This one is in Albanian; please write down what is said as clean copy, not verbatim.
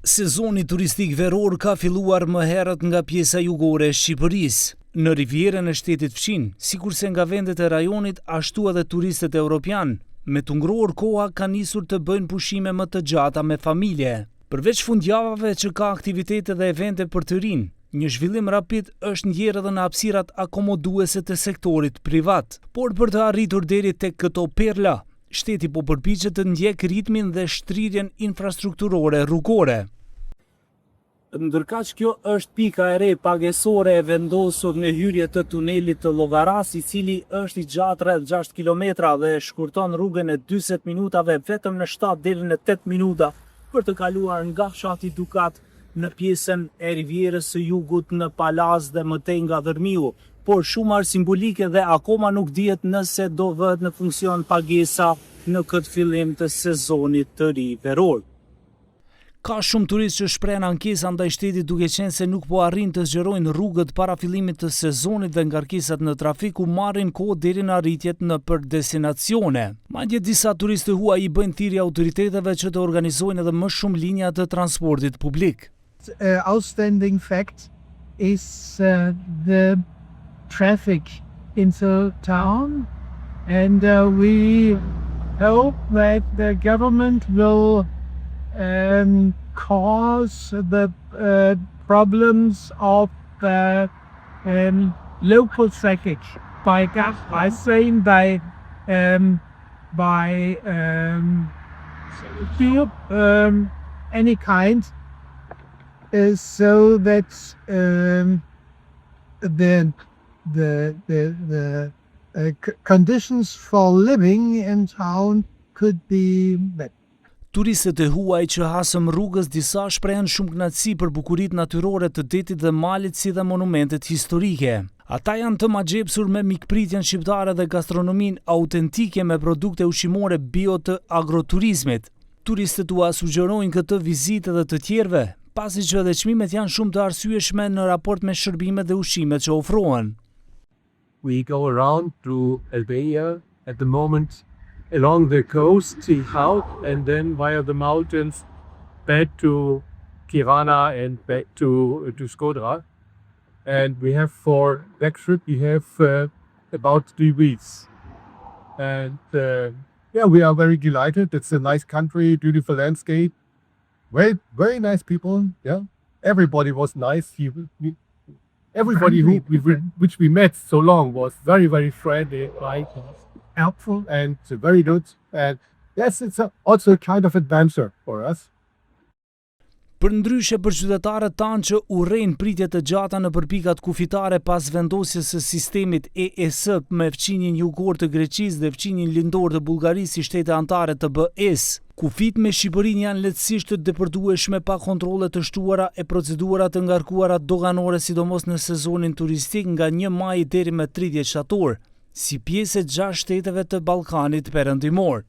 Sezoni turistik veror ka filluar më herët nga pjesa jugore e Shqipërisë. Në rivjerën e shtetit fqin, sikurse nga vendet e rajonit, ashtu edhe turistët evropian, me të ngrohur koha ka nisur të bëjnë pushime më të gjata me familje. Përveç fundjavave që ka aktivitete dhe evente për të rinj, një zhvillim rapid është ndjerë edhe në hapësirat akomoduese të sektorit privat. Por për të arritur deri tek këto perla, shteti po përpiqet të ndjek ritmin dhe shtrirjen infrastrukturore rrugore. Ndërkaq kjo është pika e re pagesore e vendosur në hyrje të tunelit të Llogaras, i cili është i gjatë rreth 6 kilometra dhe shkurton rrugën e 40 minutave vetëm në 7 deri në 8 minuta për të kaluar nga fshati Dukat në pjesën e rivjerës së jugut në Palaz dhe mëtej nga Dërmiu, por shumar simbolike dhe akoma nuk dihet nëse do vëhet në funksion pagesa në këtë fillim të sezonit të ri veror. Ka shumë turistë që shprehen ankesa ndaj shtetit duke qenë se nuk po arrin të zgjerojnë rrugët para fillimit të sezonit dhe ngarkesat në trafik u marrin kohë deri në arritjet në për destinacione. Madje disa turistë huaj i bëjnë thirrje autoriteteve që të organizojnë edhe më shumë linja të transportit publik. Outstanding fact is the traffic in the town, and we hope that the government will cause the problems of the local traffic by saying by any kind, so that the conditions for living in town could be better. Turistët e huaj që hasëm rrugës disa shprehen shumë kënaqësi për bukuritë natyrore të detit dhe malit si dhe monumentet historike. Ata janë të magjepsur me mikpritjen shqiptare dhe gastronominë autentike me produkte ushqimore bio të agroturizmit. Turistët ua sugjerojnë këtë vizitë edhe të tjerëve, pasi që edhe çmimet janë shumë të arsyeshme në raport me shërbimet dhe ushqimet që ofrohen. We go around to Albania at the moment, along the coast, south, and then via the mountains back to Tirana and back to Shkodra. And we have for that trip we have about 3 weeks. And yeah, we are very delighted. It's a nice country, beautiful landscape, very nice people. Yeah, everybody was nice. Everybody which we met so long was very friendly, right? Helpful and very good, and yes, it's also a kind of adventure for us. Përndryshe për qytetarët tanë që urrejnë pritje të gjata në përpikat kufitare pas vendosjes së sistemit EES me fqinjin jugor të Greqisë dhe fqinjin lindor të Bullgarisë si shtete anëtare të BE-s, kufit me Shqipërinë janë lehtësisht të depërtueshme pa kontrolle të shtuara e procedura të ngarkuara doganore, sidomos në sezonin turistik nga 1 maj deri me 30 shtator, si pjesë e 6 shteteve të Ballkanit Perëndimor.